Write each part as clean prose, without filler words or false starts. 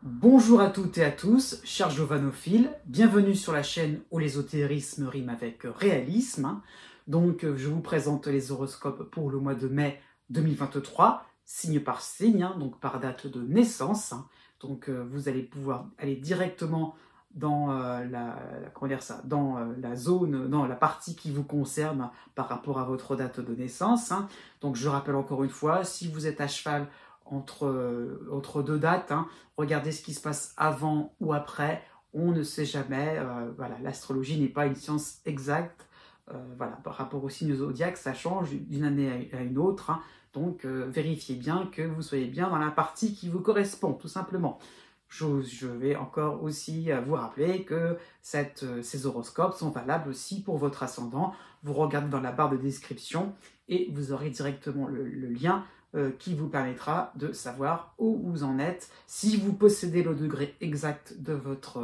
Bonjour à toutes et à tous, chers giovanophiles, bienvenue sur la chaîne où l'ésotérisme rime avec réalisme. Donc je vous présente les horoscopes pour le mois de mai 2023, signe par signe, donc par date de naissance. Donc vous allez pouvoir aller directement dans la zone, dans la partie qui vous concerne par rapport à votre date de naissance. Donc je rappelle encore une fois, si vous êtes à cheval entre deux dates, regardez ce qui se passe avant ou après, on ne sait jamais. Voilà, l'astrologie n'est pas une science exacte. Voilà, par rapport au signe zodiaque, ça change d'une année à une autre. Donc, vérifiez bien que vous soyez bien dans la partie qui vous correspond, tout simplement. Je vais encore aussi vous rappeler que ces horoscopes sont valables aussi pour votre ascendant. Vous regardez dans la barre de description et vous aurez directement le lien qui vous permettra de savoir où vous en êtes, si vous possédez le degré exact de votre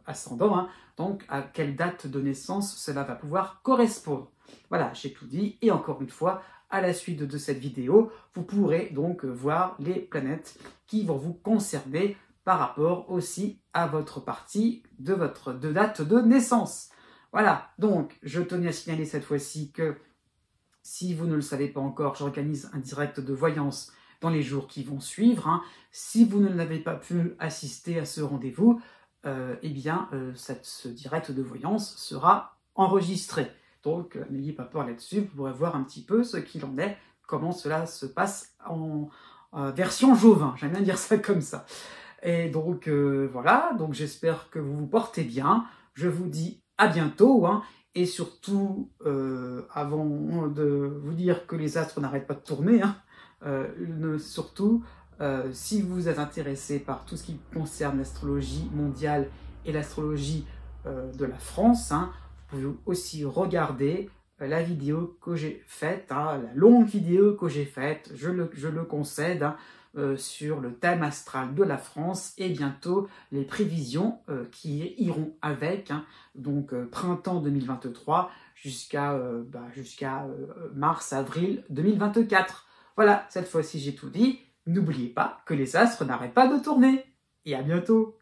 ascendant, donc à quelle date de naissance cela va pouvoir correspondre. Voilà, j'ai tout dit, et encore une fois, à la suite de cette vidéo, vous pourrez donc voir les planètes qui vont vous concerner par rapport aussi à votre partie de date de naissance. Voilà, donc je tenais à signaler cette fois-ci que si vous ne le savez pas encore, j'organise un direct de voyance dans les jours qui vont suivre. Si vous ne l'avez pas pu assister à ce rendez-vous, ce direct de voyance sera enregistré. Donc, n'ayez pas peur là-dessus, vous pourrez voir un petit peu ce qu'il en est, comment cela se passe en version Jovin. J'aime bien dire ça comme ça. Et donc, voilà, donc j'espère que vous vous portez bien. Je vous dis à bientôt. Et surtout, avant de vous dire que les astres n'arrêtent pas de tourner, si vous êtes intéressé par tout ce qui concerne l'astrologie mondiale et l'astrologie de la France, vous pouvez aussi regarder la vidéo que j'ai faite, la longue vidéo que j'ai faite, je le concède, sur le thème astral de la France et bientôt les prévisions qui iront avec, donc printemps 2023 jusqu'à mars-avril 2024. Voilà, cette fois-ci j'ai tout dit. N'oubliez pas que les astres n'arrêtent pas de tourner. Et à bientôt.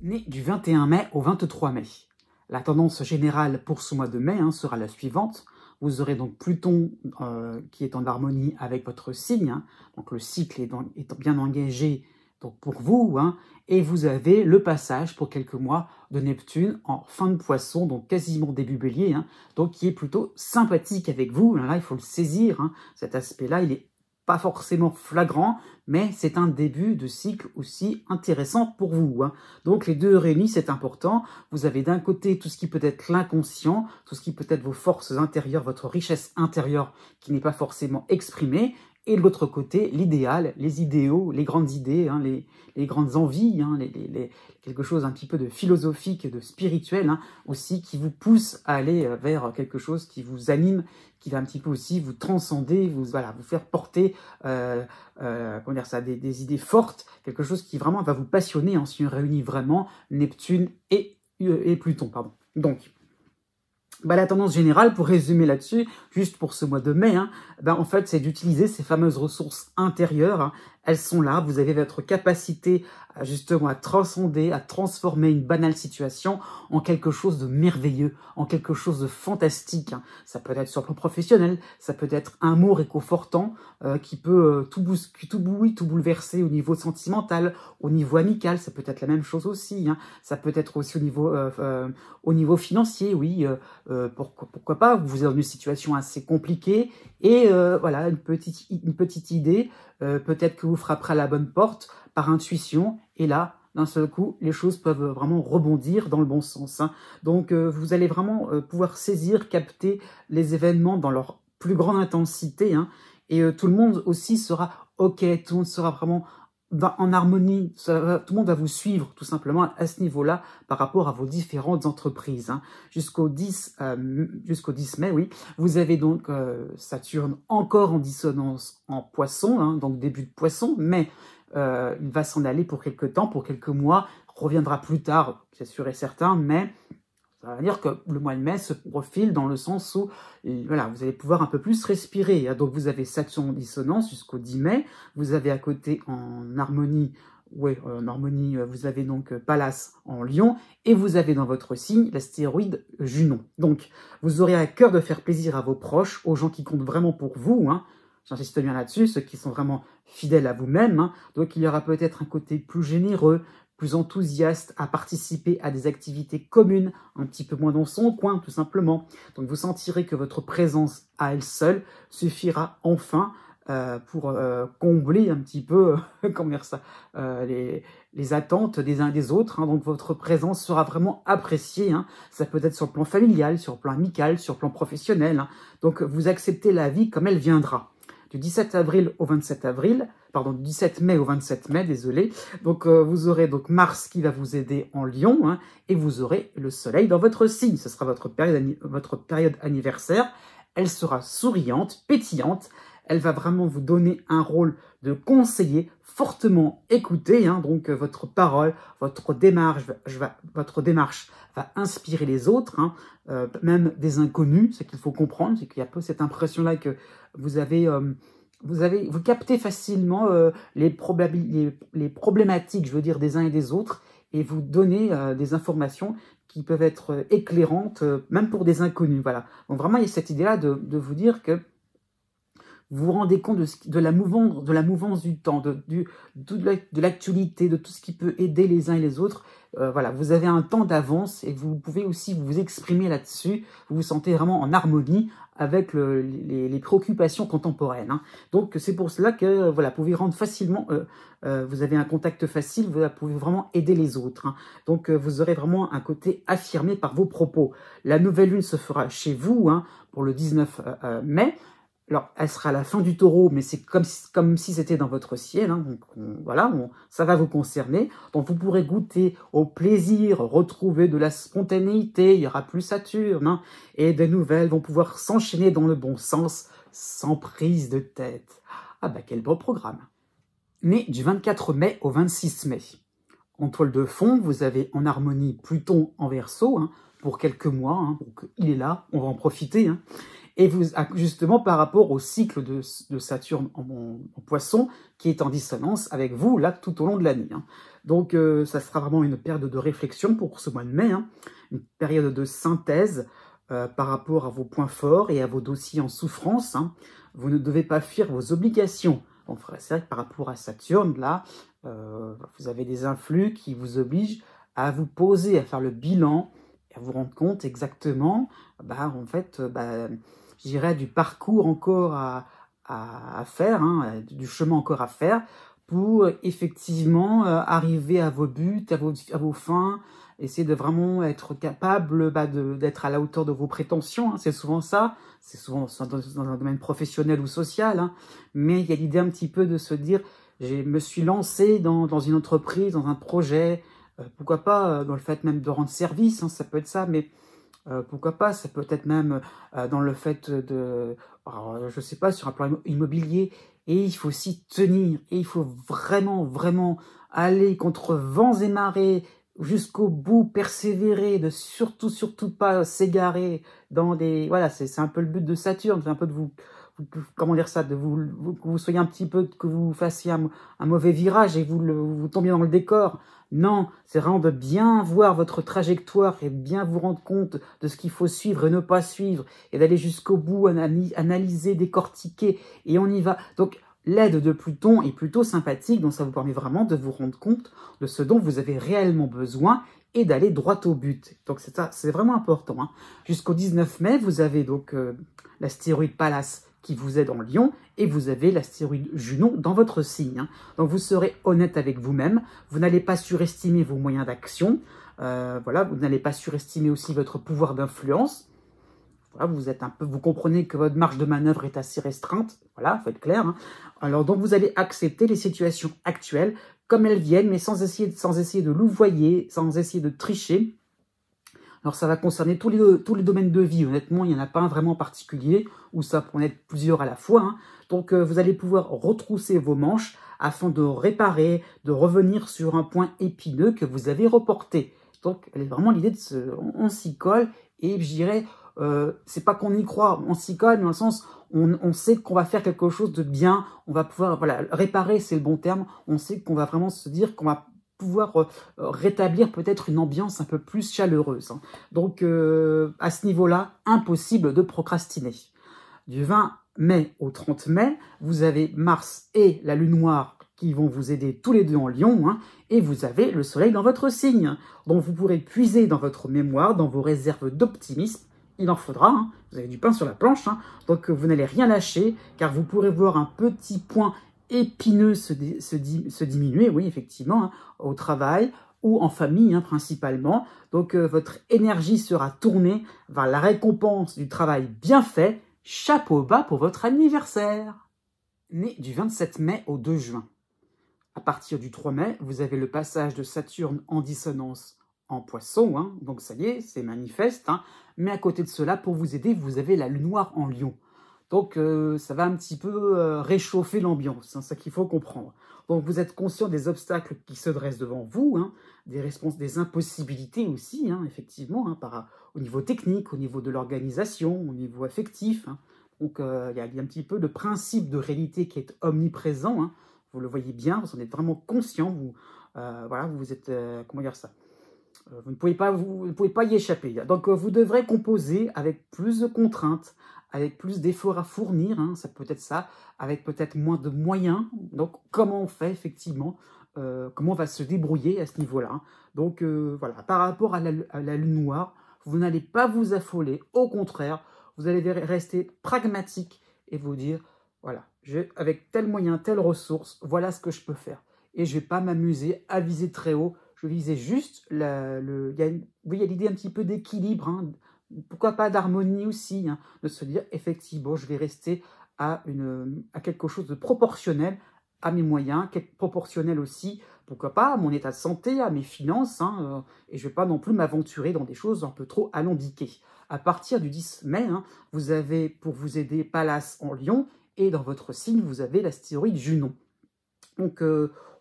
Né du 21 mai au 23 mai. La tendance générale pour ce mois de mai sera la suivante. Vous aurez donc Pluton qui est en harmonie avec votre signe, donc le cycle est bien engagé donc pour vous, et vous avez le passage pour quelques mois de Neptune en fin de Poisson, donc quasiment début Bélier, donc qui est plutôt sympathique avec vous. Là, il faut le saisir, cet aspect-là, il est pas forcément flagrant, mais c'est un début de cycle aussi intéressant pour vous. Donc les deux réunis, c'est important. Vous avez d'un côté tout ce qui peut être l'inconscient, tout ce qui peut être vos forces intérieures, votre richesse intérieure qui n'est pas forcément exprimée, et de l'autre côté, l'idéal, les idéaux, les grandes idées, les grandes envies, quelque chose un petit peu de philosophique, de spirituel aussi, qui vous pousse à aller vers quelque chose qui vous anime, qui va un petit peu aussi vous transcender, vous faire porter des idées fortes, quelque chose qui vraiment va vous passionner si on réunit vraiment Neptune et Pluton. Donc, la tendance générale, pour résumer là-dessus, juste pour ce mois de mai, en fait, c'est d'utiliser ces fameuses ressources intérieures. Elles sont là, vous avez votre capacité justement à transcender, à transformer une banale situation en quelque chose de merveilleux, en quelque chose de fantastique. Ça peut être sur le plan professionnel, ça peut être un mot réconfortant qui peut tout bouleverser au niveau sentimental, au niveau amical, ça peut être la même chose aussi. Ça peut être aussi au niveau financier, oui. Pourquoi pas, vous êtes dans une situation assez compliquée et voilà, une petite idée, peut-être que vous frapperez à la bonne porte par intuition, et là, d'un seul coup, les choses peuvent vraiment rebondir dans le bon sens. Donc, vous allez vraiment pouvoir saisir, capter les événements dans leur plus grande intensité, et tout le monde aussi sera OK, tout le monde sera vraiment en harmonie, tout le monde va vous suivre tout simplement à ce niveau-là par rapport à vos différentes entreprises. Hein. Jusqu'au 10 mai, oui, vous avez donc Saturne encore en dissonance en Poisson, hein, donc début de Poisson, mais il va s'en aller pour quelques temps, pour quelques mois, reviendra plus tard, c'est sûr et certain, mais ça veut dire que le mois de mai se profile dans le sens où voilà, vous allez pouvoir un peu plus respirer. Donc vous avez Saturne en dissonance jusqu'au 10 mai. Vous avez à côté en harmonie, vous avez donc Pallas en Lion. Et vous avez dans votre signe l'astéroïde Junon. Donc vous aurez à cœur de faire plaisir à vos proches, aux gens qui comptent vraiment pour vous. Hein. J'insiste bien là-dessus, ceux qui sont vraiment fidèles à vous-même. Hein. Donc il y aura peut-être un côté plus généreux, plus enthousiaste à participer à des activités communes, un petit peu moins dans son coin, tout simplement. Donc vous sentirez que votre présence à elle seule suffira enfin pour combler un petit peu les attentes des uns et des autres. Hein. Donc votre présence sera vraiment appréciée. Hein. Ça peut être sur le plan familial, sur le plan amical, sur le plan professionnel. Hein. Donc vous acceptez la vie comme elle viendra. Du 17 avril au 27 avril, pardon, du 17 mai au 27 mai, désolé. Donc, vous aurez donc Mars qui va vous aider en Lion, hein, et vous aurez le Soleil dans votre signe. Ce sera votre période anniversaire. Elle sera souriante, pétillante. Elle va vraiment vous donner un rôle de conseiller fortement écouté. Hein, donc, votre parole, votre démarche va inspirer les autres, hein, même des inconnus. Ce qu'il faut comprendre, c'est qu'il y a peu cette impression-là que vous captez facilement les problématiques, je veux dire, des uns et des autres, et vous donnez des informations qui peuvent être éclairantes, même pour des inconnus. Voilà. Donc vraiment, il y a cette idée-là de vous dire que vous vous rendez compte de la mouvance du temps, de l'actualité, de tout ce qui peut aider les uns et les autres. Voilà, vous avez un temps d'avance et vous pouvez aussi vous exprimer là-dessus. Vous vous sentez vraiment en harmonie avec les préoccupations contemporaines. Hein. Donc c'est pour cela que voilà, vous pouvez rendre facilement, vous avez un contact facile, vous pouvez vraiment aider les autres. Hein. Donc vous aurez vraiment un côté affirmé par vos propos. La nouvelle lune se fera chez vous, hein, pour le 19 mai. Alors, elle sera à la fin du taureau, mais c'est comme si c'était dans votre ciel. Hein, donc, voilà, ça va vous concerner. Donc, vous pourrez goûter au plaisir, retrouver de la spontanéité. Il y aura plus Saturne. Hein, et des nouvelles vont pouvoir s'enchaîner dans le bon sens, sans prise de tête. Ah bah, quel beau programme. Né du 24 mai au 26 mai. En toile de fond, vous avez en harmonie Pluton en Verseau, hein, pour quelques mois. Hein, donc, il est là, on va en profiter. Hein. Et vous, justement, par rapport au cycle de Saturne en Poisson, qui est en dissonance avec vous, là, tout au long de l'année. Hein. Donc, ça sera vraiment une période de réflexion pour ce mois de mai, hein, une période de synthèse par rapport à vos points forts et à vos dossiers en souffrance. Hein. Vous ne devez pas fuir vos obligations. Donc, c'est vrai que par rapport à Saturne, là, vous avez des influx qui vous obligent à vous poser, à faire le bilan, et à vous rendre compte exactement, en fait, je dirais, du parcours encore à faire, hein, du chemin encore à faire pour effectivement arriver à vos buts, à vos fins, essayer de vraiment être capable d'être à la hauteur de vos prétentions. Hein, c'est souvent ça, c'est souvent dans un domaine professionnel ou social, hein, mais il y a l'idée un petit peu de se dire, je me suis lancé dans une entreprise, dans un projet, pourquoi pas dans le fait même de rendre service, hein, ça peut être ça, mais pourquoi pas, ça peut être même dans le fait je sais pas, sur un plan immobilier, et il faut s'y tenir, et il faut vraiment, vraiment aller contre vents et marées, jusqu'au bout, persévérer, de surtout pas s'égarer dans des... Voilà, c'est un peu le but de Saturne, c'est un peu de vous... Comment dire ça, que vous soyez un petit peu, que vous fassiez un mauvais virage et vous tombiez dans le décor. Non, c'est vraiment de bien voir votre trajectoire et bien vous rendre compte de ce qu'il faut suivre et ne pas suivre, et d'aller jusqu'au bout, analyser, décortiquer, et on y va. Donc, l'aide de Pluton est plutôt sympathique, donc ça vous permet vraiment de vous rendre compte de ce dont vous avez réellement besoin et d'aller droit au but. Donc c'est vraiment important. Hein. Jusqu'au 19 mai, vous avez donc l'astéroïde Pallas qui vous aide en Lion, et vous avez l'astéroïde Junon dans votre signe. Hein. Donc vous serez honnête avec vous-même, vous n'allez pas surestimer vos moyens d'action, voilà, vous n'allez pas surestimer aussi votre pouvoir d'influence. Voilà, vous comprenez que votre marge de manœuvre est assez restreinte. Voilà, faut être clair. Hein. Alors, donc, vous allez accepter les situations actuelles comme elles viennent, mais sans essayer de louvoyer, sans essayer de tricher. Alors, ça va concerner tous les domaines de vie. Honnêtement, il n'y en a pas un vraiment particulier, où ça peut en être plusieurs à la fois. Hein. Donc, vous allez pouvoir retrousser vos manches afin de réparer, de revenir sur un point épineux que vous avez reporté. Donc, elle est vraiment l'idée on s'y colle, et je dirais, c'est pas qu'on y croit, on s'y colle, mais dans le sens, on sait qu'on va faire quelque chose de bien, on va pouvoir, voilà, réparer, c'est le bon terme, on sait qu'on va vraiment se dire qu'on va pouvoir rétablir peut-être une ambiance un peu plus chaleureuse. Hein. Donc, à ce niveau-là, impossible de procrastiner. Du 20 mai au 30 mai, vous avez Mars et la Lune noire qui vont vous aider tous les deux en Lion, hein, et vous avez le Soleil dans votre signe. Donc, vous pourrez puiser dans votre mémoire, dans vos réserves d'optimisme. Il en faudra, hein. Vous avez du pain sur la planche, hein. Donc vous n'allez rien lâcher, car vous pourrez voir un petit point épineux se diminuer, oui, effectivement, hein, au travail ou en famille, hein, principalement. Donc votre énergie sera tournée vers la récompense du travail bien fait. Chapeau bas pour votre anniversaire. Né du 27 mai au 2 juin. À partir du 3 mai, vous avez le passage de Saturne en dissonance en Poisson, hein, donc ça y est, c'est manifeste. Hein. Mais à côté de cela, pour vous aider, vous avez la Lune noire en Lion. Donc ça va un petit peu réchauffer l'ambiance, c'est ça qu'il faut comprendre. Donc vous êtes conscient des obstacles qui se dressent devant vous, hein, des impossibilités aussi, hein, effectivement, hein, au niveau technique, au niveau de l'organisation, au niveau affectif. Hein. Donc il y a un petit peu le principe de réalité qui est omniprésent. Hein. Vous le voyez bien, vous en êtes vraiment conscient. Voilà, vous êtes, comment dire ça, vous ne pouvez pas y échapper. Donc, vous devrez composer avec plus de contraintes, avec plus d'efforts à fournir, hein, ça peut être ça, avec peut-être moins de moyens. Donc, comment on fait, effectivement, comment on va se débrouiller à ce niveau-là. Hein. Donc, voilà, par rapport à la Lune noire, vous n'allez pas vous affoler. Au contraire, vous allez rester pragmatique et vous dire, voilà, avec tel moyen, telle ressource, voilà ce que je peux faire. Et je ne vais pas m'amuser à viser très haut. Je visais juste, il y a l'idée un petit peu d'équilibre, hein, pourquoi pas d'harmonie aussi, hein, de se dire, effectivement, je vais rester à quelque chose de proportionnel à mes moyens, proportionnel aussi, pourquoi pas, à mon état de santé, à mes finances, hein, et je ne vais pas non plus m'aventurer dans des choses un peu trop alambiquées. À partir du 10 mai, hein, vous avez, pour vous aider, Pallas en Lion, et dans votre signe, vous avez l'astéroïde Junon. Donc,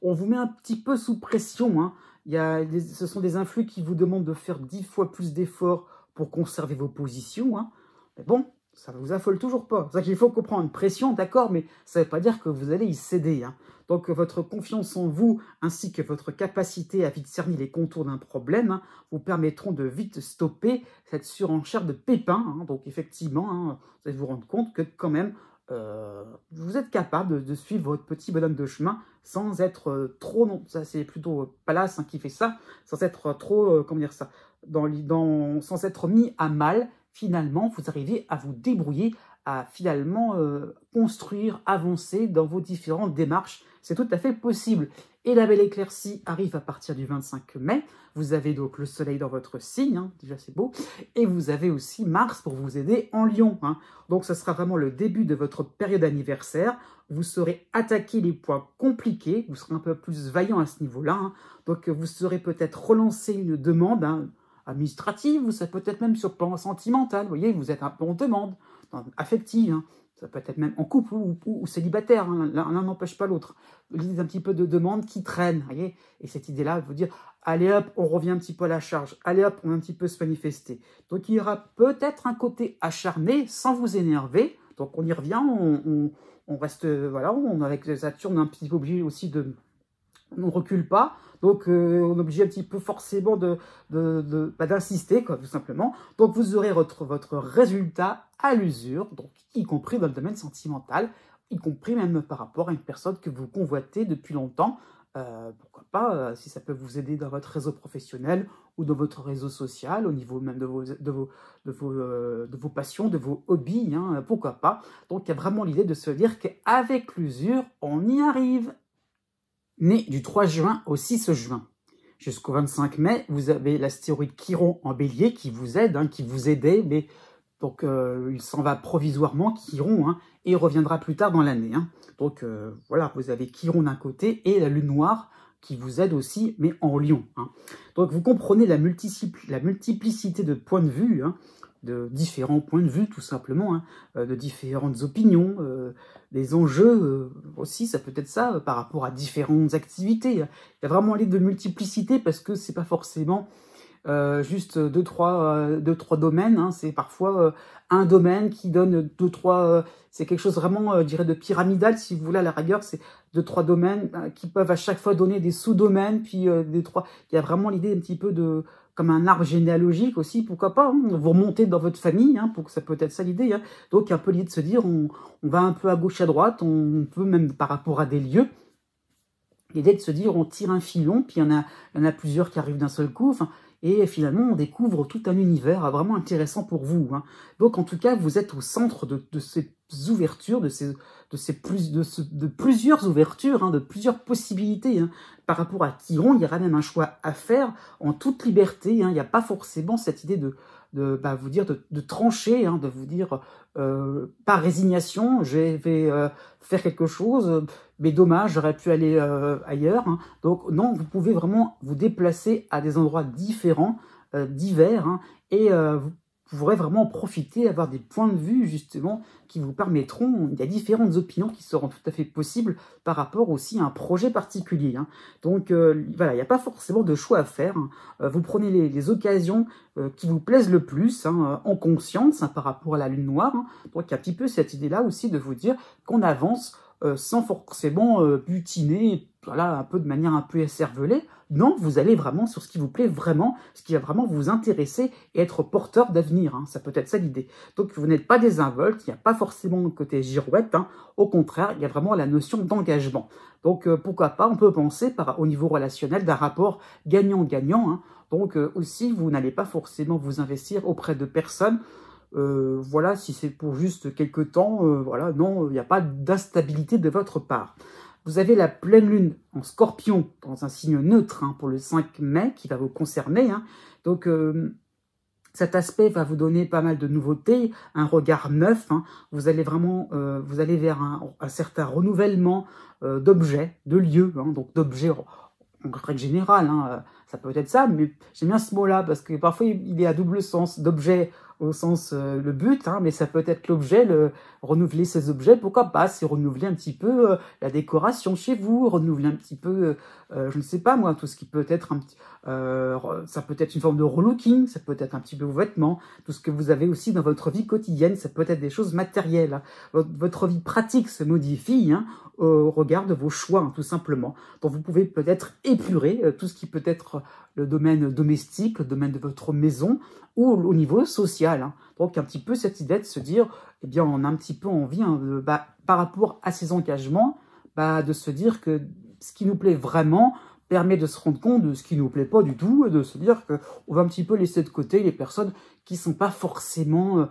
on vous met un petit peu sous pression, hein. Ce sont des influx qui vous demandent de faire 10 fois plus d'efforts pour conserver vos positions. Hein. Mais bon, ça ne vous affole toujours pas. C'est ça qu'il faut comprendre. Pression, d'accord, mais ça ne veut pas dire que vous allez y céder. Hein. Donc, votre confiance en vous, ainsi que votre capacité à vite cerner les contours d'un problème, hein, vous permettront de vite stopper cette surenchère de pépins. Hein. Donc, effectivement, hein, vous allez vous rendre compte que quand même, vous êtes capable de suivre votre petit bonhomme de chemin sans être trop, non, ça c'est plutôt Pallas, hein, qui fait ça, sans être trop, comment dire ça, sans être mis à mal. Finalement, vous arrivez à vous débrouiller, à finalement construire, avancer dans vos différentes démarches. C'est tout à fait possible. Et la belle éclaircie arrive à partir du 25 mai. Vous avez donc le soleil dans votre signe, hein, déjà c'est beau. Et vous avez aussi Mars pour vous aider en Lion. Hein. Donc ce sera vraiment le début de votre période anniversaire. Vous saurez attaquer les points compliqués. Vous serez un peu plus vaillant à ce niveau-là. Hein. Donc vous saurez peut-être relancer une demande, hein, administrative, ou ça peut être même sur le plan sentimental. Vous voyez, vous êtes un peu en demande, affective. Hein. Ça peut être même en couple ou célibataire, hein. L'un n'empêche pas l'autre. L'idée un petit peu de demande qui traîne, voyez. Et cette idée-là, vous dire, allez hop, on revient un petit peu à la charge. Allez hop, on va un petit peu se manifester. Donc il y aura peut-être un côté acharné, sans vous énerver. Donc on y revient, on reste, voilà, avec Saturne, un petit peu obligé aussi de... On ne recule pas, donc on est obligé un petit peu forcément d'insister, tout simplement. Donc vous aurez votre résultat à l'usure, donc y compris dans le domaine sentimental, y compris même par rapport à une personne que vous convoitez depuis longtemps. Pourquoi pas, si ça peut vous aider dans votre réseau professionnel ou dans votre réseau social, au niveau même de vos passions, de vos hobbies, hein, pourquoi pas. Donc il y a vraiment l'idée de se dire qu'avec l'usure, on y arrive. Né du 3 juin au 6 juin. Jusqu'au 25 mai, vous avez l'astéroïde Chiron en Bélier qui vous aide, hein, qui vous aidait, mais Donc, il s'en va provisoirement, Chiron, hein, et il reviendra plus tard dans l'année. Hein. Donc, voilà, vous avez Chiron d'un côté et la lune noire qui vous aide aussi, mais en lion. Hein. Donc, vous comprenez la multiplicité de points de vue, hein, de différents points de vue, tout simplement, hein, de différentes opinions, des enjeux aussi, ça peut être ça, par rapport à différentes activités. Il y a vraiment l'idée de multiplicité parce que c'est pas forcément juste deux, trois domaines. Hein. C'est parfois un domaine qui donne deux, trois... c'est quelque chose vraiment, je dirais, de pyramidal, si vous voulez, à la rigueur. C'est deux, trois domaines qui peuvent à chaque fois donner des sous-domaines, puis des trois... Il y a vraiment l'idée un petit peu de... comme un arbre généalogique aussi, pourquoi pas, hein, vous remontez dans votre famille, hein, pour que ça peut être ça l'idée. Hein. Donc, il y a un peu l'idée de se dire, on va un peu à gauche, à droite, on peut même par rapport à des lieux, l'idée de se dire, on tire un filon, puis il y en a plusieurs qui arrivent d'un seul coup, enfin, et finalement, on découvre tout un univers vraiment intéressant pour vous. Hein. Donc, en tout cas, vous êtes au centre de ces ouvertures, de plusieurs ouvertures, hein, de plusieurs possibilités. Hein. Par rapport à Chiron, il y aura même un choix à faire en toute liberté. Hein. Il n'y a pas forcément cette idée de vous dire de trancher, hein, de vous dire par résignation, je vais faire quelque chose, mais dommage, j'aurais pu aller ailleurs. Hein. Donc non, vous pouvez vraiment vous déplacer à des endroits différents, divers, hein, et vous pourrez vraiment en profiter, avoir des points de vue justement qui vous permettront, il y a différentes opinions qui seront tout à fait possibles par rapport aussi à un projet particulier. Hein. Donc voilà, il n'y a pas forcément de choix à faire. Hein. Vous prenez les occasions qui vous plaisent le plus, hein, en conscience, hein, par rapport à la lune noire. Hein. Donc il y a un petit peu cette idée-là aussi de vous dire qu'on avance sans forcément butiner, voilà, un peu de manière un peu écervelée. Non, vous allez vraiment sur ce qui vous plaît vraiment, ce qui va vraiment vous intéresser et être porteur d'avenir. Hein. Ça peut être ça l'idée. Donc vous n'êtes pas désinvolte, il n'y a pas forcément le côté girouette. Hein. Au contraire, il y a vraiment la notion d'engagement. Donc pourquoi pas, on peut penser au niveau relationnel d'un rapport gagnant-gagnant. Hein. Donc aussi, vous n'allez pas forcément vous investir auprès de personnes. Voilà, si c'est pour juste quelques temps, voilà, non, il n'y a pas d'instabilité de votre part. Vous avez la pleine lune en Scorpion, dans un signe neutre, hein, pour le 5 mai, qui va vous concerner. Hein. Donc, cet aspect va vous donner pas mal de nouveautés, un regard neuf. Hein. Vous allez vraiment, vous allez vers un certain renouvellement d'objets, de lieux, hein, donc d'objets en règle générale. Hein, ça peut être ça, mais j'aime bien ce mot-là, parce que parfois il est à double sens, d'objet au sens le but, hein, mais ça peut être l'objet, renouveler ces objets, pourquoi pas, c'est renouveler un petit peu la décoration chez vous, renouveler un petit peu, je ne sais pas moi, tout ce qui peut être un petit, ça peut être une forme de relooking, ça peut être un petit peu vos vêtements, tout ce que vous avez aussi dans votre vie quotidienne, ça peut être des choses matérielles. Hein. Votre vie pratique se modifie, hein, au regard de vos choix, hein, tout simplement. Donc vous pouvez peut-être épurer tout ce qui peut être le domaine domestique, le domaine de votre maison, ou au niveau social. Hein. Donc un petit peu cette idée de se dire, eh bien on a un petit peu envie, hein, par rapport à ces engagements, de se dire que ce qui nous plaît vraiment permet de se rendre compte de ce qui ne nous plaît pas du tout, et de se dire qu'on va un petit peu laisser de côté les personnes qui sont pas forcément,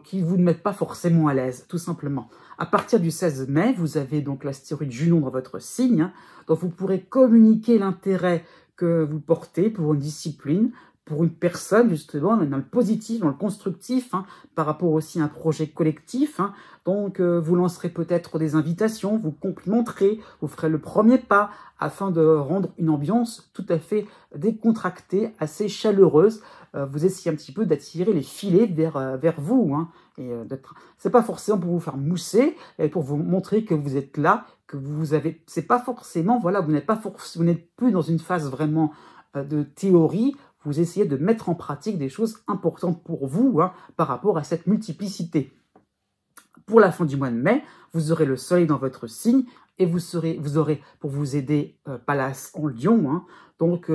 qui vous ne mettent pas forcément à l'aise, tout simplement. À partir du 16 mai, vous avez donc l'astéroïde Junon dans votre signe, hein, donc vous pourrez communiquer l'intérêt que vous portez pour une discipline, pour une personne, justement, dans le positif, dans le constructif, hein, par rapport aussi à un projet collectif. Hein. Donc, vous lancerez peut-être des invitations, vous complimenterez, vous ferez le premier pas afin de rendre une ambiance tout à fait décontractée, assez chaleureuse. Vous essayez un petit peu d'attirer les filets vers vous. Hein, et c'est pas forcément pour vous faire mousser, mais pour vous montrer que vous êtes là, que vous avez... C'est pas forcément... Voilà, vous n'êtes plus dans une phase vraiment de théorie. Vous essayez de mettre en pratique des choses importantes pour vous, hein, par rapport à cette multiplicité. Pour la fin du mois de mai, vous aurez le soleil dans votre signe et vous aurez pour vous aider Pallas en Lion. Hein. Donc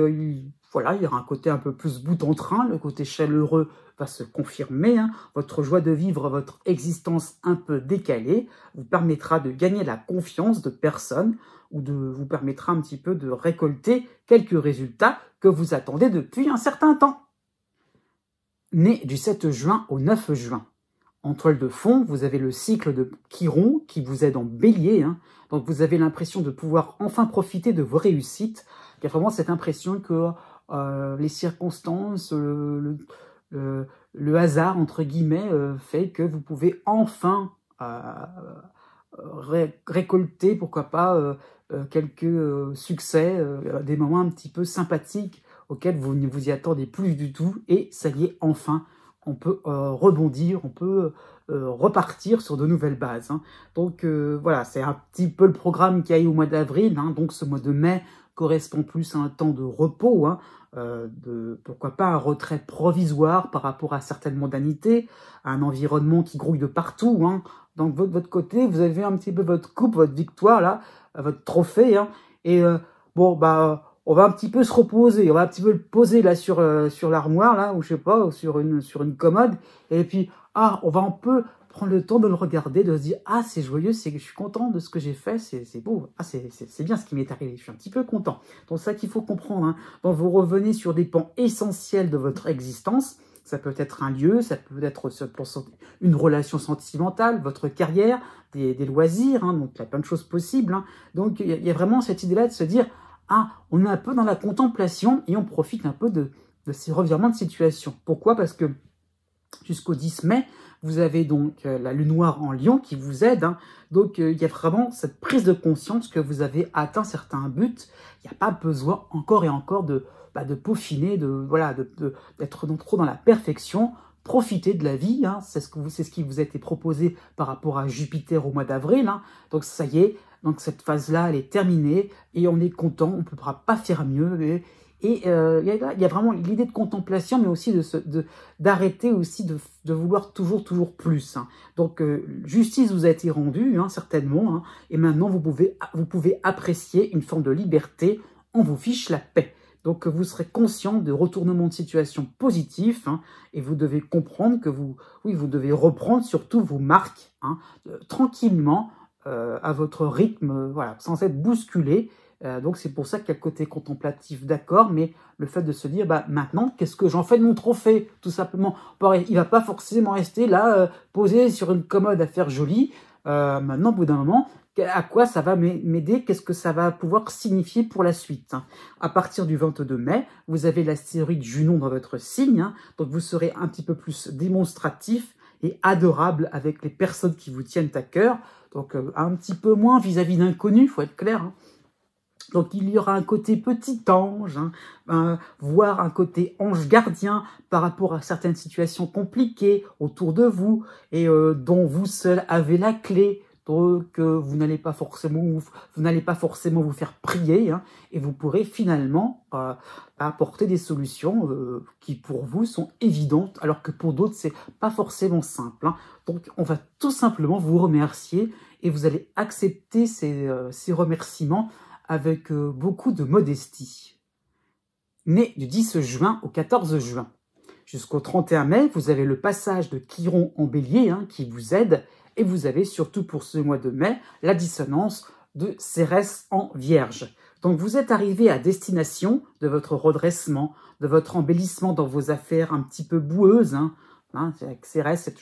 voilà, il y aura un côté un peu plus bout en train, le côté chaleureux va se confirmer. Hein. Votre joie de vivre, votre existence un peu décalée vous permettra de gagner la confiance de personnes ou vous permettra un petit peu de récolter quelques résultats que vous attendez depuis un certain temps. Né du 7 juin au 9 juin. En toile de fond, vous avez le cycle de Chiron qui vous aide en bélier. Hein. Donc vous avez l'impression de pouvoir enfin profiter de vos réussites. Il y a vraiment cette impression que les circonstances, le hasard, entre guillemets, fait que vous pouvez enfin récolter, pourquoi pas, quelques succès, des moments un petit peu sympathiques auxquels vous ne vous y attendez plus du tout. Et ça y est, enfin, on peut rebondir, on peut repartir sur de nouvelles bases. Hein. Donc voilà, c'est un petit peu le programme qu'il y a eu au mois d'avril. Hein. Donc ce mois de mai correspond plus à un temps de repos, hein, pourquoi pas un retrait provisoire par rapport à certaines mondanités, à un environnement qui grouille de partout. Hein. Donc de votre côté, vous avez un petit peu votre coupe, votre victoire, là, votre trophée. Hein. Et bon, bah... on va un petit peu se reposer, on va un petit peu le poser là sur l'armoire, là, ou je sais pas, ou sur une commode, et puis, on va un peu prendre le temps de le regarder, de se dire, c'est joyeux, je suis content de ce que j'ai fait, c'est beau, c'est bien ce qui m'est arrivé, je suis un petit peu content. Donc c'est ça qu'il faut comprendre, hein. Donc vous revenez sur des pans essentiels de votre existence, ça peut être un lieu, ça peut être une relation sentimentale, votre carrière, des loisirs, hein, donc il y a plein de choses possibles, hein. Donc il y a vraiment cette idée-là de se dire, on est un peu dans la contemplation et on profite un peu de ces revirements de situation. Pourquoi? Parce que jusqu'au 10 mai, vous avez donc la lune noire en Lion qui vous aide. Hein. Donc il y a vraiment cette prise de conscience que vous avez atteint certains buts. Il n'y a pas besoin encore et encore de peaufiner, d'être trop dans la perfection. Profitez de la vie, hein. C'est ce qui vous a été proposé par rapport à Jupiter au mois d'avril. Hein. Donc ça y est, donc cette phase-là, elle est terminée et on est content, on ne pourra pas faire mieux. Et il y a vraiment l'idée de contemplation, mais aussi d'arrêter aussi de vouloir toujours plus. Hein. Donc justice vous a été rendue, hein, certainement, hein, et maintenant vous pouvez apprécier une forme de liberté, on vous fiche la paix. Donc vous serez conscient de retournements de situation positifs, hein, et vous devez comprendre que vous devez reprendre surtout vos marques, hein, tranquillement, à votre rythme, voilà, sans être bousculé. Donc c'est pour ça qu'il y a le côté contemplatif, d'accord, mais le fait de se dire, maintenant, qu'est-ce que j'en fais de mon trophée, tout simplement. Il ne va pas forcément rester là, posé sur une commode à faire joli. Maintenant, au bout d'un moment, à quoi ça va m'aider, qu'est-ce que ça va pouvoir signifier pour la suite. Hein. À partir du 22 mai, vous avez l'astéroïde Junon dans votre signe, hein, donc vous serez un petit peu plus démonstratif et adorable avec les personnes qui vous tiennent à cœur, donc un petit peu moins vis-à-vis d'inconnus, il faut être clair. Hein. Donc il y aura un côté petit ange, hein, voire un côté ange gardien par rapport à certaines situations compliquées autour de vous et dont vous seul avez la clé. Donc vous n'allez pas forcément vous faire prier, hein, et vous pourrez finalement apporter des solutions qui pour vous sont évidentes, alors que pour d'autres c'est pas forcément simple. Hein. Donc on va tout simplement vous remercier et vous allez accepter ces remerciements avec beaucoup de modestie. Né du 10 juin au 14 juin. Jusqu'au 31 mai, vous avez le passage de Chiron en Bélier, hein, qui vous aide. Et vous avez surtout pour ce mois de mai, la dissonance de Cérès en Vierge. Donc vous êtes arrivé à destination de votre redressement, de votre embellissement dans vos affaires un petit peu boueuses. Hein. Avec Cérès, c'est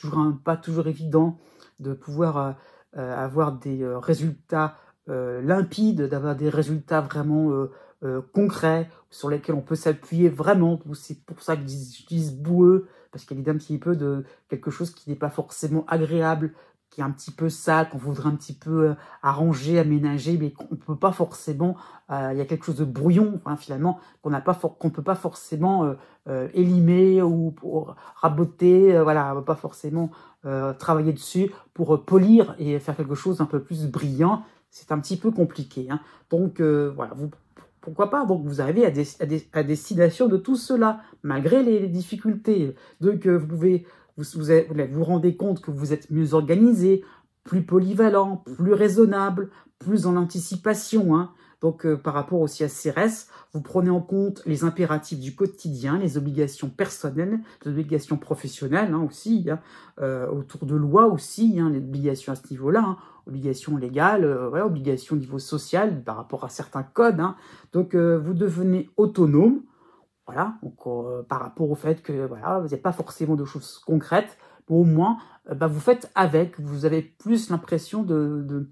pas toujours évident de pouvoir avoir des résultats limpides, d'avoir des résultats vraiment concrets, sur lesquels on peut s'appuyer vraiment. C'est pour ça que j'utilise boueux, parce qu'il y a un petit peu de quelque chose qui n'est pas forcément agréable, qui est un petit peu sale, qu'on voudrait un petit peu arranger, aménager, mais qu'on ne peut pas forcément, il y a quelque chose de brouillon, hein, finalement, qu'on ne peut pas forcément élimer ou raboter, voilà, on ne peut pas forcément travailler dessus pour polir et faire quelque chose d'un peu plus brillant. C'est un petit peu compliqué. Hein. Donc, voilà, pourquoi pas? Donc, vous arrivez à destination de tout cela, malgré les difficultés. Donc, vous pouvez... Vous rendez compte que vous êtes mieux organisé, plus polyvalent, plus raisonnable, plus dans l'anticipation. Hein. Donc, par rapport aussi à Cérès, vous prenez en compte les impératifs du quotidien, les obligations personnelles, les obligations professionnelles, hein, aussi, hein, autour de lois aussi, hein, les obligations à ce niveau-là, hein, obligations légales, voilà, obligations au niveau social par rapport à certains codes. Hein. Donc, vous devenez autonome. Voilà, donc par rapport au fait que voilà, vous n'avez pas forcément de choses concrètes, mais au moins vous faites avec, vous avez plus l'impression de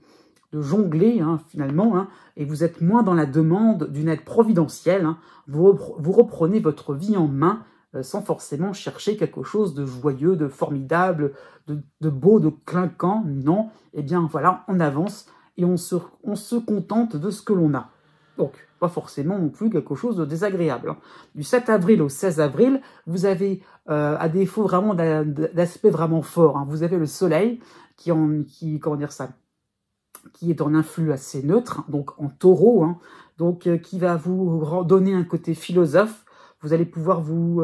jongler, hein, finalement, hein, et vous êtes moins dans la demande d'une aide providentielle. Hein. Vous reprenez votre vie en main sans forcément chercher quelque chose de joyeux, de formidable, de beau, de clinquant. Non, eh bien voilà, on avance et on se contente de ce que l'on a. Donc, pas forcément non plus quelque chose de désagréable. Du 7 avril au 16 avril, vous avez, à défaut vraiment d'aspect vraiment fort, vous avez le soleil comment dire ça, qui est en influx assez neutre, donc en taureau, donc qui va vous donner un côté philosophe. Vous allez pouvoir vous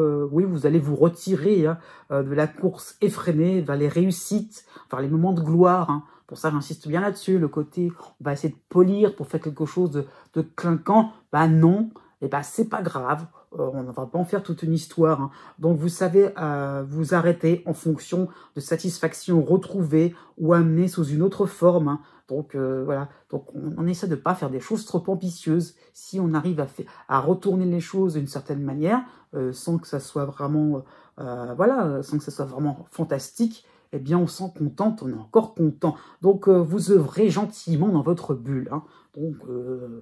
allez vous retirer de la course effrénée vers les réussites, vers les moments de gloire. Pour ça, j'insiste bien là-dessus, le côté, on va essayer de polir pour faire quelque chose de clinquant. Bah non, et bah c'est pas grave, on ne va pas en faire toute une histoire. Donc vous savez vous arrêter en fonction de satisfaction retrouvée ou amenée sous une autre forme. Donc voilà, donc on essaie de ne pas faire des choses trop ambitieuses. Si on arrive à retourner les choses d'une certaine manière, sans que ça soit vraiment, sans que ça soit vraiment fantastique, eh bien on s'en contente, on est encore content. Donc vous œuvrez gentiment dans votre bulle. Donc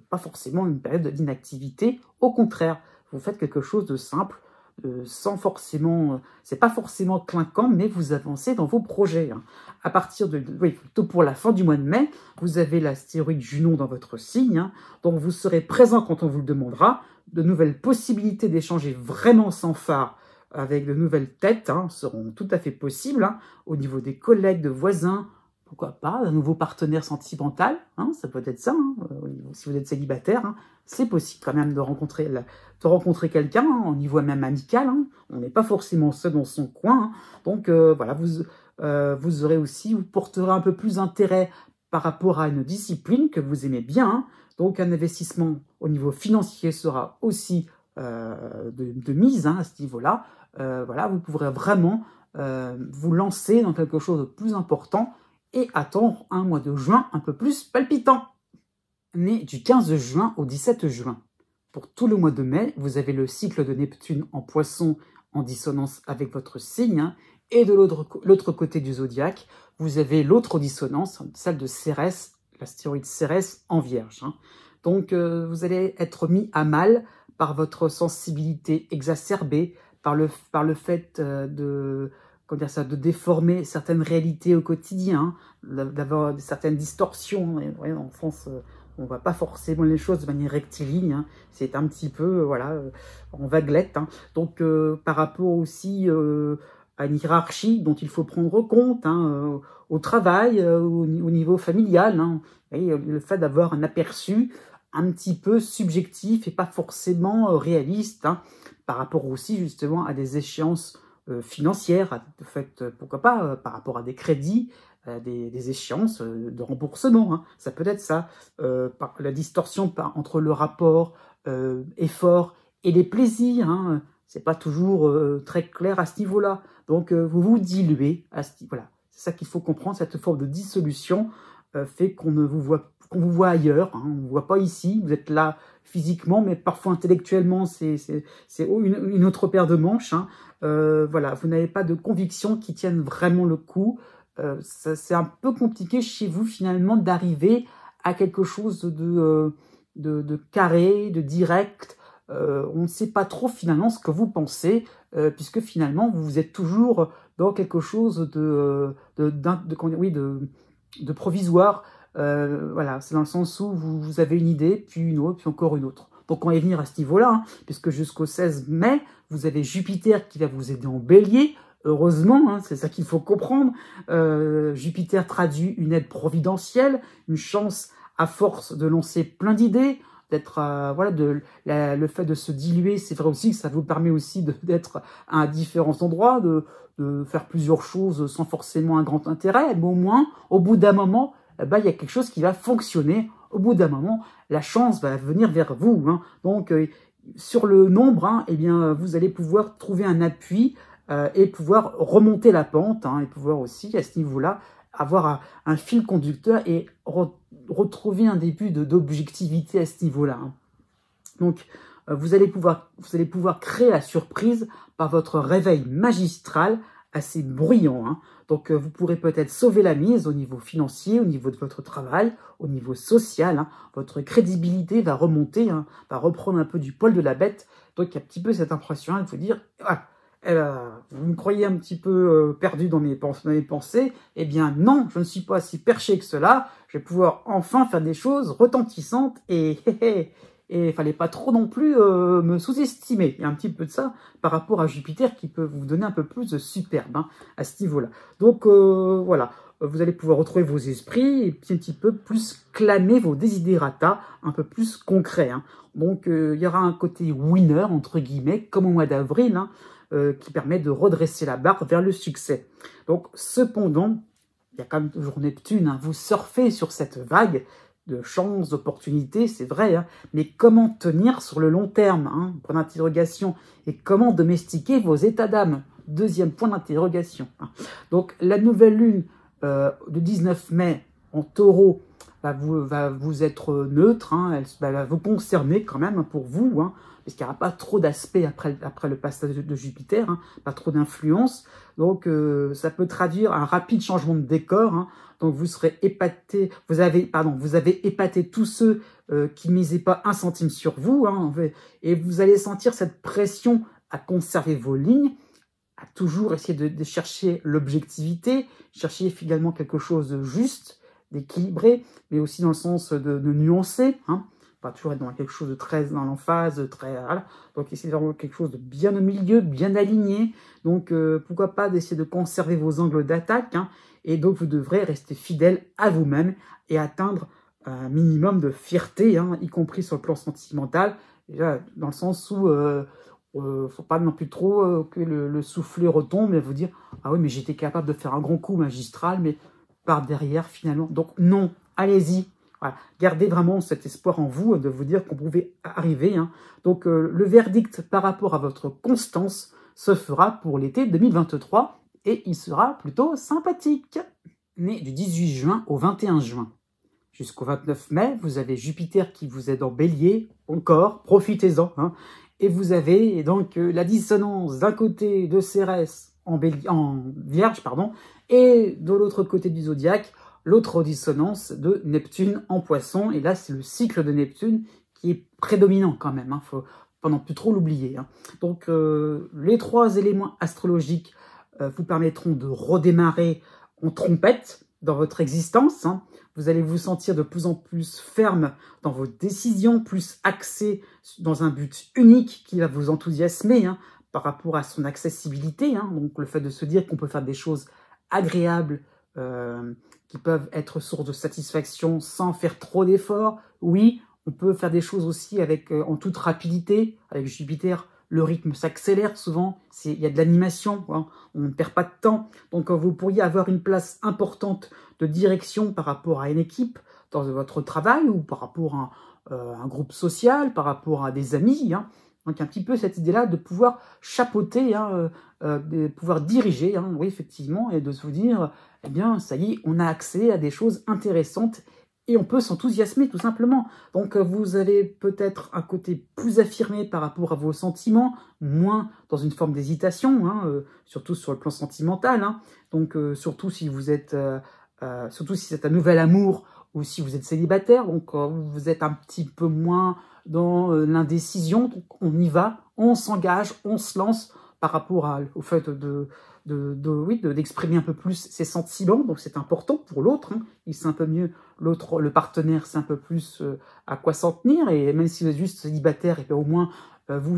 pas forcément une période d'inactivité, au contraire, vous faites quelque chose de simple, sans forcément, c'est pas forcément clinquant, mais vous avancez dans vos projets. À partir plutôt pour la fin du mois de mai, vous avez l'astéroïde Junon dans votre signe, donc vous serez présent quand on vous le demandera. De nouvelles possibilités d'échanger vraiment sans phare avec de nouvelles têtes seront tout à fait possibles au niveau des collègues, de voisins, pourquoi pas, un nouveau partenaire sentimental, ça peut être ça, si vous êtes célibataire, c'est possible quand même de rencontrer quelqu'un au niveau même amical, on n'est pas forcément seul dans son coin, donc voilà, vous aurez aussi, vous porterez un peu plus d'intérêt par rapport à une discipline que vous aimez bien, donc un investissement au niveau financier sera aussi de mise à ce niveau-là. Voilà, vous pourrez vraiment vous lancer dans quelque chose de plus important et attendre un mois de juin un peu plus palpitant. Né du 15 juin au 17 juin. Pour tout le mois de mai, vous avez le cycle de Neptune en Poisson en dissonance avec votre signe, et de l'autre côté du zodiaque, vous avez l'autre dissonance, celle de Cérès, l'astéroïde Cérès en Vierge. Donc vous allez être mis à mal par votre sensibilité exacerbée, par le fait de déformer certaines réalités au quotidien, d'avoir certaines distorsions. Et, en France, on ne voit pas forcément les choses de manière rectiligne, c'est un petit peu en vaguelette. Donc par rapport aussi à une hiérarchie dont il faut prendre compte au travail, au niveau familial, et le fait d'avoir un aperçu un petit peu subjectif et pas forcément réaliste, par rapport aussi justement à des échéances financières, pourquoi pas, par rapport à des crédits, des échéances de remboursement, ça peut être ça, la distorsion entre le rapport effort et les plaisirs, c'est pas toujours très clair à ce niveau-là, donc vous vous diluez, voilà, c'est ça qu'il faut comprendre, cette forme de dissolution fait qu'on vous voit ailleurs, on ne vous voit pas ici, vous êtes là physiquement, mais parfois intellectuellement, c'est une autre paire de manches. Voilà, vous n'avez pas de conviction qui tienne vraiment le coup. C'est un peu compliqué chez vous, finalement, d'arriver à quelque chose de carré, de direct. On ne sait pas trop, finalement, ce que vous pensez, puisque, finalement, vous êtes toujours dans quelque chose de provisoire. Voilà, c'est dans le sens où vous avez une idée, puis une autre, puis encore une autre. Donc on va y venir à ce niveau-là, puisque jusqu'au 16 mai, vous avez Jupiter qui va vous aider en bélier, heureusement, c'est ça qu'il faut comprendre. Jupiter traduit une aide providentielle, une chance à force de lancer plein d'idées, d'être le fait de se diluer, c'est vrai aussi que ça vous permet aussi d'être à différents endroits, de faire plusieurs choses sans forcément un grand intérêt, mais au moins, au bout d'un moment, il y a quelque chose qui va fonctionner. Au bout d'un moment, la chance va venir vers vous. Donc, sur le nombre, eh bien, vous allez pouvoir trouver un appui et pouvoir remonter la pente, et pouvoir aussi, à ce niveau-là, avoir un fil conducteur et retrouver un début d'objectivité à ce niveau-là. Donc, vous allez pouvoir créer la surprise par votre réveil magistral assez bruyant. Donc, vous pourrez peut-être sauver la mise au niveau financier, au niveau de votre travail, au niveau social. Votre crédibilité va remonter, va reprendre un peu du poil de la bête. Donc, il y a un petit peu cette impression de vous dire, vous me croyez un petit peu perdu dans mes pensées, eh bien non, je ne suis pas si perché que cela, je vais pouvoir enfin faire des choses retentissantes et il fallait pas trop non plus me sous-estimer. Il y a un petit peu de ça par rapport à Jupiter qui peut vous donner un peu plus de superbe hein, à ce niveau-là. Donc voilà, vous allez pouvoir retrouver vos esprits et un petit peu plus clamer vos desiderata, un peu plus concrets. Hein. Donc il y aura un côté winner, entre guillemets, comme au mois d'avril, hein, qui permet de redresser la barre vers le succès. Donc cependant, il y a quand même toujours Neptune, hein, vous surfez sur cette vague de chances, d'opportunités, c'est vrai, hein, mais comment tenir sur le long terme, hein, point d'interrogation, et comment domestiquer vos états d'âme, deuxième point d'interrogation. Hein. Donc la nouvelle lune du 19 mai en taureau va vous être neutre, hein, elle va vous concerner quand même pour vous, hein, parce qu'il n'y aura pas trop d'aspects après le passage de Jupiter, hein, pas trop d'influence, donc ça peut traduire un rapide changement de décor, hein, donc vous serez épaté, vous avez épaté tous ceux qui ne misaient pas un centime sur vous, hein, et vous allez sentir cette pression à conserver vos lignes, à toujours essayer de chercher l'objectivité, chercher finalement quelque chose de juste, d'équilibré, mais aussi dans le sens de nuancer, hein, pas toujours être dans quelque chose de très dans l'emphase, très voilà. Donc essayer d'avoir quelque chose de bien au milieu, bien aligné. Donc pourquoi pas d'essayer de conserver vos angles d'attaque, hein, et donc vous devrez rester fidèle à vous-même et atteindre un minimum de fierté, hein, y compris sur le plan sentimental, déjà, dans le sens où faut pas non plus trop que le soufflet retombe et vous dire ah oui mais j'étais capable de faire un grand coup magistral mais par derrière finalement. Donc non, allez-y. Voilà. Gardez vraiment cet espoir en vous de vous dire qu'on pouvait arriver. Hein. Donc le verdict par rapport à votre constance se fera pour l'été 2023 et il sera plutôt sympathique. Né du 18 juin au 21 juin. Jusqu'au 29 mai, vous avez Jupiter qui vous aide en bélier, encore, profitez-en. Hein. Et vous avez donc la dissonance d'un côté de Cérès en Vierge, pardon, et de l'autre côté du zodiaque, l'autre dissonance de Neptune en Poisson. Et là, c'est le cycle de Neptune qui est prédominant quand même. Hein, faut pas non plus trop l'oublier. Hein. Donc, les trois éléments astrologiques vous permettront de redémarrer en trompette dans votre existence. Hein. Vous allez vous sentir de plus en plus ferme dans vos décisions, plus axé dans un but unique qui va vous enthousiasmer hein, par rapport à son accessibilité. Hein. Donc le fait de se dire qu'on peut faire des choses agréables qui peuvent être source de satisfaction sans faire trop d'efforts. Oui, on peut faire des choses aussi avec en toute rapidité. Avec Jupiter, le rythme s'accélère souvent. Il y a de l'animation, hein. On ne perd pas de temps. Donc vous pourriez avoir une place importante de direction par rapport à une équipe dans votre travail ou par rapport à un groupe social, par rapport à des amis. Hein. Donc un petit peu cette idée-là de pouvoir chapeauter, hein, de pouvoir diriger, hein, oui effectivement, et de se dire, eh bien ça y est, on a accès à des choses intéressantes et on peut s'enthousiasmer tout simplement. Donc vous avez peut-être un côté plus affirmé par rapport à vos sentiments, moins dans une forme d'hésitation, hein, surtout sur le plan sentimental. Hein. Donc surtout si vous êtes, surtout si c'est un nouvel amour ou si vous êtes célibataire, donc vous êtes un petit peu moins dans l'indécision. Donc on y va, on s'engage, on se lance par rapport au fait d'exprimer un peu plus ses sentiments, donc c'est important pour l'autre, hein. Il sait un peu mieux, l'autre, le partenaire sait un peu plus à quoi s'en tenir, et même si vous êtes juste célibataire, et bien au moins vous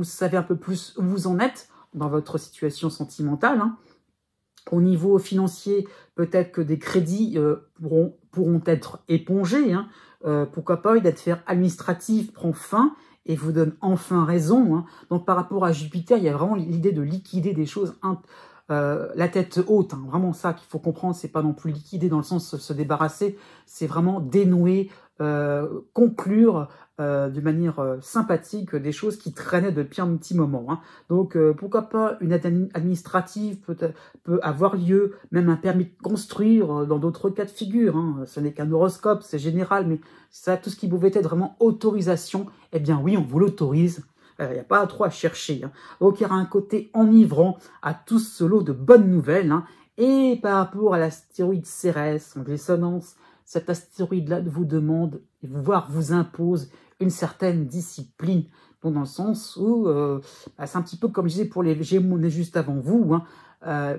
savez un peu plus où vous en êtes dans votre situation sentimentale. Hein. Au niveau financier, peut-être que des crédits pourront être épongés. Hein. Pourquoi pas, une affaire administrative prend fin et vous donne enfin raison. Hein. Donc par rapport à Jupiter, il y a vraiment l'idée de liquider des choses la tête haute. Hein. Vraiment ça qu'il faut comprendre, c'est pas non plus liquider dans le sens de se débarrasser, c'est vraiment dénouer, conclure de manière sympathique des choses qui traînaient depuis un petit moment. Hein. Donc pourquoi pas une aide administrative peut avoir lieu, même un permis de construire dans d'autres cas de figure. Hein. Ce n'est qu'un horoscope, c'est général, mais ça, tout ce qui pouvait être vraiment autorisation, eh bien oui, on vous l'autorise. Il n'y a pas trop à chercher. Hein. Donc il y aura un côté enivrant à tout ce lot de bonnes nouvelles. Hein. Et par rapport à l'astéroïde Cérès en dissonance, cet astéroïde-là vous demande, voire vous impose une certaine discipline, donc dans le sens où c'est un petit peu comme je disais pour les Gémeaux nés juste avant vous, hein,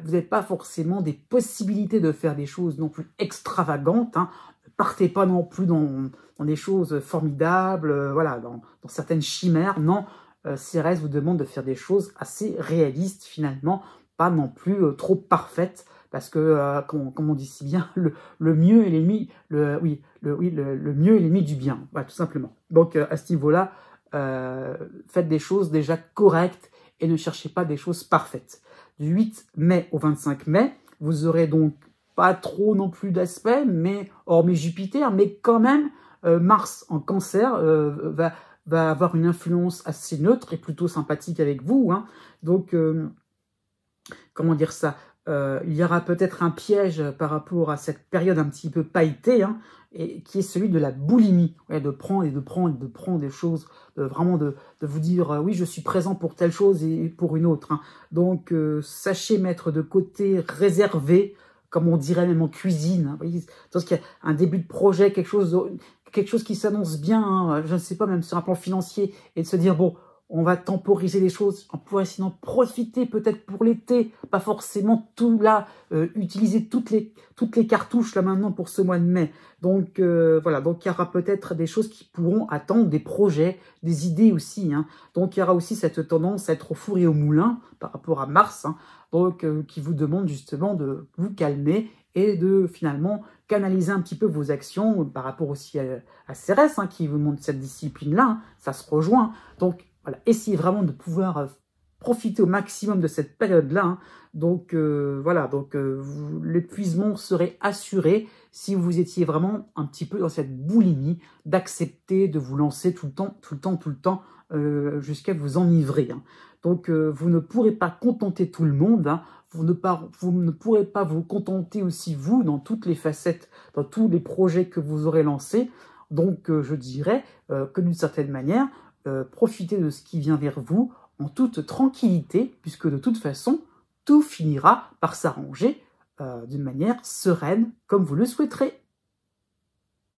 vous n'avez pas forcément des possibilités de faire des choses non plus extravagantes, hein. Ne partez pas non plus dans des choses formidables, voilà, dans certaines chimères, non. Cérès vous demande de faire des choses assez réalistes finalement, pas non plus trop parfaites, parce que, comme on dit si bien, le mieux est l'ennemi, le mieux est l'ennemi du bien, voilà, tout simplement. Donc à ce niveau-là, faites des choses déjà correctes et ne cherchez pas des choses parfaites. Du 8 mai au 25 mai, vous aurez donc pas trop non plus d'aspect, mais hormis Jupiter, mais quand même Mars en Cancer va avoir une influence assez neutre et plutôt sympathique avec vous, hein. Donc, comment dire ça, il y aura peut-être un piège par rapport à cette période un petit peu pailletée, hein, et qui est celui de la boulimie, ouais, de prendre et de prendre et de prendre des choses, vraiment de vous dire oui, je suis présent pour telle chose et pour une autre, hein. Donc sachez mettre de côté, réserver, comme on dirait même en cuisine, hein, vous voyez, lorsqu'il y a un début de projet, quelque chose qui s'annonce bien, hein, je ne sais pas, même sur un plan financier, et de se dire bon, on va temporiser les choses, on pourrait sinon profiter peut-être pour l'été, pas forcément tout là, utiliser toutes les cartouches là maintenant pour ce mois de mai. Donc voilà, donc il y aura peut-être des choses qui pourront attendre, des projets, des idées aussi, hein. Donc il y aura aussi cette tendance à être au four et au moulin par rapport à Mars, hein, donc qui vous demande justement de vous calmer et de finalement canaliser un petit peu vos actions par rapport aussi à Cérès, hein, qui vous montre cette discipline-là, hein, ça se rejoint. Donc voilà, essayez vraiment de pouvoir profiter au maximum de cette période-là, hein. Donc voilà, donc l'épuisement serait assuré si vous étiez vraiment un petit peu dans cette boulimie d'accepter de vous lancer tout le temps, jusqu'à vous enivrer, hein. Donc vous ne pourrez pas contenter tout le monde, hein. Vous ne pourrez pas vous contenter aussi vous dans toutes les facettes, dans tous les projets que vous aurez lancés. Donc je dirais que d'une certaine manière, profitez de ce qui vient vers vous en toute tranquillité, puisque de toute façon, tout finira par s'arranger d'une manière sereine, comme vous le souhaiterez.